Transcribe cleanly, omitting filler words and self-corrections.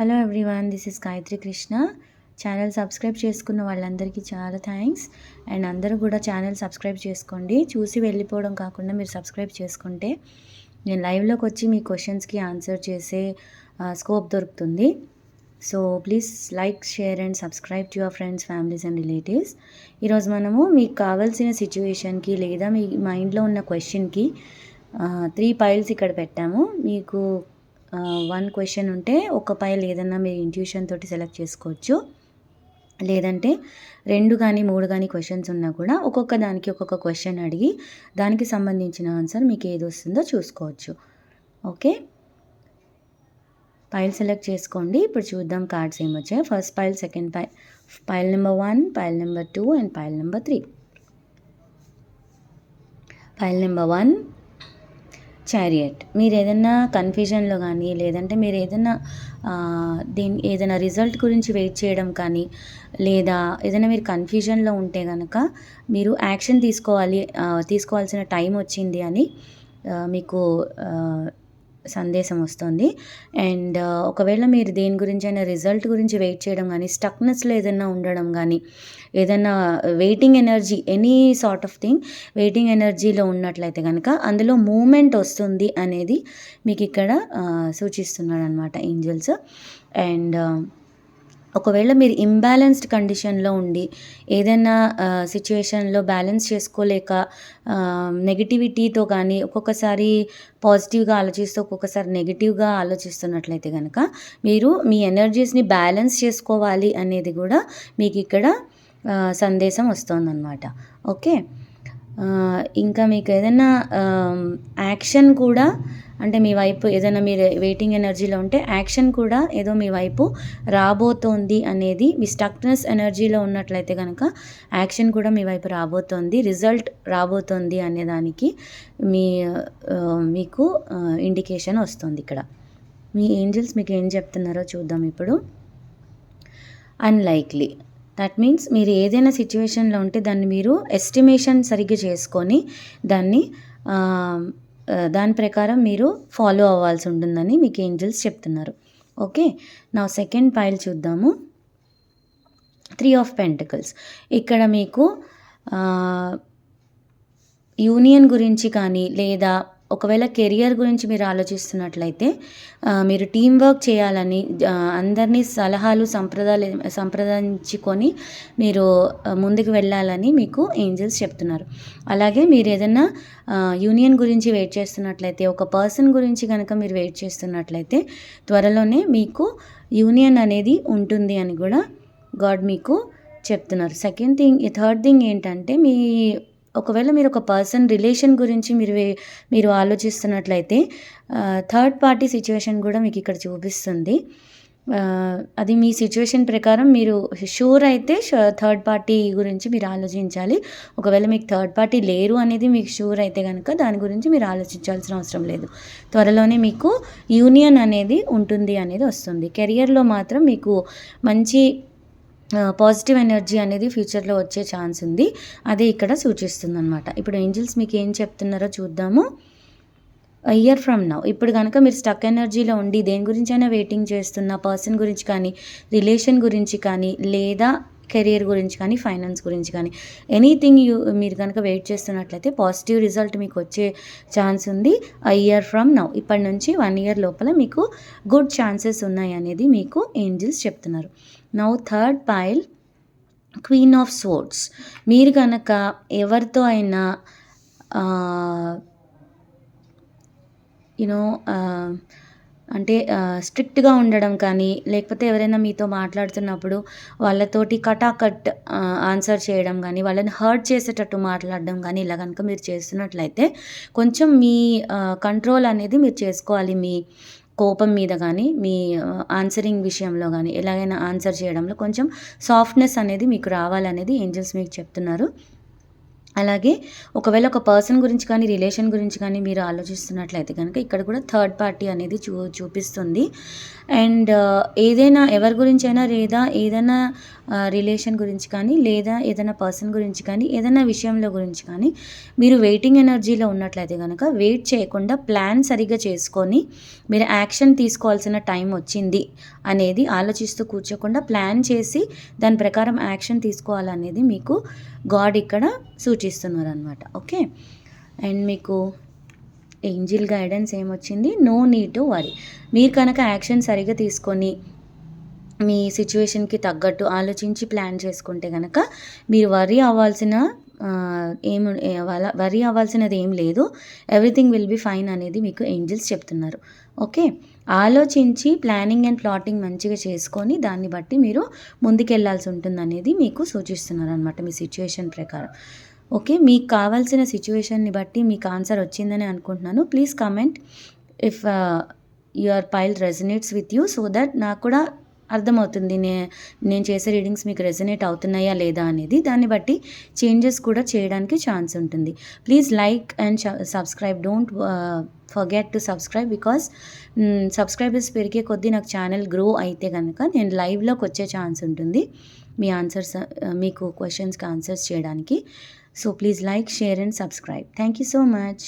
Hello everyone, this is Gayatri Krishna. Channel subscribe చేసుకున్న వాళ్ళందరికీ చాలా థ్యాంక్స్. అండ్ అందరూ కూడా ఛానల్ సబ్స్క్రైబ్ చేసుకోండి. చూసి వెళ్ళిపోవడం కాకుండా మీరు సబ్స్క్రైబ్ చేసుకుంటే నేను లైవ్లోకి వచ్చి మీ క్వశ్చన్స్కి ఆన్సర్ చేసే స్కోప్ దొరుకుతుంది. So please like, share and subscribe to your friends, families and relatives. ఈరోజు మనము మీకు కావాల్సిన సిచ్యువేషన్కి లేదా మీ మైండ్లో ఉన్న క్వశ్చన్కి 3 పైల్స్ ఇక్కడ పెట్టాము. మీకు 1 క్వశ్చన్ ఉంటే ఒక పైల్ ఏదన్నా మీరు ఇంట్యూషన్ తోటి సెలెక్ట్ చేసుకోవచ్చు. లేదంటే 2 కానీ 3 కానీ క్వశ్చన్స్ ఉన్నా కూడా ఒక్కొక్క దానికి ఒక్కొక్క క్వశ్చన్ అడిగి దానికి సంబంధించిన ఆన్సర్ మీకు ఏది వస్తుందో చూసుకోవచ్చు. ఓకే, పైల్ సెలెక్ట్ చేసుకోండి. ఇప్పుడు చూద్దాం కార్డ్స్ ఏమొచ్చాయి. First pile, second pile, pile number 1, pile number 2 and pile number 3. Pile number 1 chariot. మీరు ఏదైనా కన్ఫ్యూజన్లో కానీ లేదంటే మీరు ఏదైనా రిజల్ట్ గురించి వెయిట్ చేయడం కానీ లేదా ఏదైనా మీరు కన్ఫ్యూజన్లో ఉంటే కనుక మీరు యాక్షన్ తీసుకోవాల్సిన టైం వచ్చింది అని మీకు సందేశం వస్తుంది. అండ్ ఒకవేళ మీరు దేని గురించి అయినా రిజల్ట్ గురించి వెయిట్ చేయడం కానీ, స్టక్నెస్లో ఏదైనా ఉండడం కానీ, ఏదైనా waiting energy, any sort of thing waiting ఎనర్జీలో ఉన్నట్లయితే కనుక అందులో మూమెంట్ వస్తుంది అనేది మీకు ఇక్కడ సూచిస్తున్నాడు అనమాట ఏంజల్స్. అండ్ ఒకవేళ మీరు ఇంబ్యాలెన్స్డ్ కండిషన్లో ఉండి ఏదైనా సిచ్యువేషన్లో బ్యాలెన్స్ చేసుకోలేక నెగిటివిటీతో కానీ ఒక్కొక్కసారి పాజిటివ్గా ఆలోచిస్తూ ఒక్కొక్కసారి నెగిటివ్గా ఆలోచిస్తున్నట్లయితే కనుక మీరు మీ ఎనర్జీస్ని బ్యాలెన్స్ చేసుకోవాలి అనేది కూడా మీకు ఇక్కడ సందేశం వస్తుందన్నమాట. ఓకే, ఇంకా మీకు ఏదైనా యాక్షన్ కూడా, అంటే మీ వైపు ఏదైనా మీరు వెయిటింగ్ ఎనర్జీలో ఉంటే యాక్షన్ కూడా ఏదో మీ వైపు రాబోతోంది అనేది, మీ స్టక్నెస్ ఎనర్జీలో ఉన్నట్లయితే కనుక యాక్షన్ కూడా మీ వైపు రాబోతోంది, రిజల్ట్ రాబోతోంది అనేదానికి మీకు ఇండికేషన్ వస్తుంది. ఇక్కడ మీ ఏంజల్స్ మీకు ఏం చెప్తున్నారో చూద్దాం ఇప్పుడు. అన్లైక్లీ, దట్ మీన్స్ మీరు ఏదైనా సిచ్యువేషన్లో ఉంటే దాన్ని మీరు ఎస్టిమేషన్ సరిగ్గా చేసుకొని దాని ప్రకారం మీరు ఫాలో అవ్వాల్సి ఉంటుందని మీకు ఏంజల్స్ చెప్తున్నారు. ఓకే, నా సెకండ్ పైల్ చూద్దాము. 3 ఆఫ్ పెంటికల్స్. ఇక్కడ మీకు యూనియన్ గురించి కానీ లేదా ఒకవేళ కెరియర్ గురించి మీరు ఆలోచిస్తున్నట్లయితే మీరు టీం వర్క్ చేయాలని, అందరినీ సలహాలు సంప్రదించుకొని మీరు ముందుకు వెళ్ళాలని మీకు ఏంజల్స్ చెప్తున్నారు. అలాగే మీరు ఏదైనా యూనియన్ గురించి వెయిట్ చేస్తున్నట్లయితే, ఒక పర్సన్ గురించి కనుక మీరు వెయిట్ చేస్తున్నట్లయితే త్వరలోనే మీకు యూనియన్ అనేది ఉంటుంది అని కూడా గాడ్ మీకు చెప్తున్నారు. థర్డ్ థింగ్ ఏంటంటే, ఒకవేళ మీరు ఒక పర్సన్ రిలేషన్ గురించి మీరు ఆలోచిస్తున్నట్లయితే థర్డ్ పార్టీ సిచ్యువేషన్ కూడా మీకు ఇక్కడ చూపిస్తుంది. అది మీ సిచ్యువేషన్ ప్రకారం మీరు షూర్ అయితే థర్డ్ పార్టీ గురించి మీరు ఆలోచించాలి. ఒకవేళ మీకు థర్డ్ పార్టీ లేరు అనేది మీకు షూర్ అయితే కనుక దాని గురించి మీరు ఆలోచించాల్సిన అవసరం లేదు. త్వరలోనే మీకు యూనియన్ అనేది ఉంటుంది అనేది వస్తుంది. కెరియర్లో మాత్రం మీకు మంచి పాజిటివ్ ఎనర్జీ అనేది ఫ్యూచర్లో వచ్చే ఛాన్స్ ఉంది. అదే ఇక్కడ సూచిస్తుంది అనమాట. ఇప్పుడు ఏంజల్స్ మీకు ఏం చెప్తున్నారో చూద్దాము. ఇయర్ ఫ్రమ్ నౌ, ఇప్పుడు కనుక మీరు స్టక్ ఎనర్జీలో ఉండి దేని గురించి అయినా వెయిటింగ్ చేస్తున్న పర్సన్ గురించి కానీ, రిలేషన్ గురించి కానీ, లేదా కెరియర్ గురించి కానీ, ఫైనాన్స్ గురించి కానీ, ఎనీథింగ్ మీరు కనుక వెయిట్ చేస్తున్నట్లయితే పాజిటివ్ రిజల్ట్ మీకు వచ్చే ఛాన్స్ ఉంది. ఇయర్ ఫ్రమ్ నౌ, ఇప్పటి నుంచి 1 ఇయర్ లోపల మీకు గుడ్ ఛాన్సెస్ ఉన్నాయి అనేది మీకు ఏంజల్స్ చెప్తున్నారు. Now third pile, queen of swords. మీరు కనుక ఎవరితో అయినా అంటే స్ట్రిక్ట్గా ఉండడం కానీ, లేకపోతే ఎవరైనా మీతో మాట్లాడుతున్నప్పుడు వాళ్ళతోటి కటాకట్ ఆన్సర్ చేయడం కానీ, వాళ్ళని హర్ట్ చేసేటట్టు మాట్లాడడం కానీ ఇలా కనుక మీరు చేస్తున్నట్లయితే కొంచెం మీ కంట్రోల్ అనేది మీరు చేసుకోవాలి. మీ కోపం మీద కానీ, మీ ఆన్సరింగ్ విషయంలో కానీ, ఎలాగైనా ఆన్సర్ చేయడంలో కొంచెం సాఫ్ట్నెస్ అనేది మీకు రావాలనేది ఏంజల్స్ మీకు చెప్తున్నారు. అలాగే ఒకవేళ ఒక పర్సన్ గురించి కానీ, రిలేషన్ గురించి కానీ మీరు ఆలోచిస్తున్నట్లయితే కనుక ఇక్కడ కూడా థర్డ్ పార్టీ అనేది చూపిస్తుంది. అండ్ ఏదైనా ఎవరి గురించైనా లేదా ఏదైనా రిలేషన్ గురించి కానీ లేదా ఏదైనా పర్సన్ గురించి కానీ ఏదైనా విషయంలో గురించి కానీ మీరు వెయిటింగ్ ఎనర్జీలో ఉన్నట్లయితే కనుక వెయిట్ చేయకుండా ప్లాన్ సరిగ్గా చేసుకొని మీరు యాక్షన్ తీసుకోవాల్సిన టైం వచ్చింది అనేది ఆలోచిస్తూ కూర్చోకుండా ప్లాన్ చేసి దాని ప్రకారం యాక్షన్ తీసుకోవాలనేది మీకు గాడ్ ఇక్కడ సూచిస్తున్నారు అనమాట. ఓకే, అండ్ మీకు ఏంజిల్ గైడెన్స్ ఏమొచ్చింది, నో నీడ్ టు వరీ. మీరు కనుక యాక్షన్ సరిగ్గా తీసుకొని మీ సిచ్యువేషన్కి తగ్గట్టు ఆలోచించి ప్లాన్ చేసుకుంటే కనుక మీరు వరీ అవ్వాల్సినది ఏం లేదు. ఎవ్రీథింగ్ విల్ బి ఫైన్ అనేది మీకు ఏంజిల్స్ చెప్తున్నారు. ఓకే, ఆలోచించి ప్లానింగ్ అండ్ ప్లాటింగ్ మంచిగా చేసుకొని దాన్ని బట్టి మీరు ముందుకెళ్లాల్సి ఉంటుందనేది మీకు సూచిస్తున్నారు అనమాట మీ సిచ్యువేషన్ ప్రకారం. ఓకే, మీకు కావాల్సిన సిచ్యువేషన్ని బట్టి మీకు ఆన్సర్ వచ్చిందని అనుకుంటున్నాను. Please comment if your pile resonates with you, so that నాకు కూడా అర్థమవుతుంది నేను చేసే రీడింగ్స్ మీకు రెజనేట్ అవుతున్నాయా లేదా అనేది. దాన్ని బట్టి చేంజెస్ కూడా చేయడానికి ఛాన్స్ ఉంటుంది. Please like and subscribe. Don't forget to subscribe, because subscribers పెరిగే కొద్దీ నాకు ఛానల్ గ్రో అయితే కనుక నేను లైవ్లోకి వచ్చే ఛాన్స్ ఉంటుంది మీ ఆన్సర్స్, మీకు క్వశ్చన్స్కి ఆన్సర్స్ చేయడానికి. So please like, share and subscribe. Thank you so much.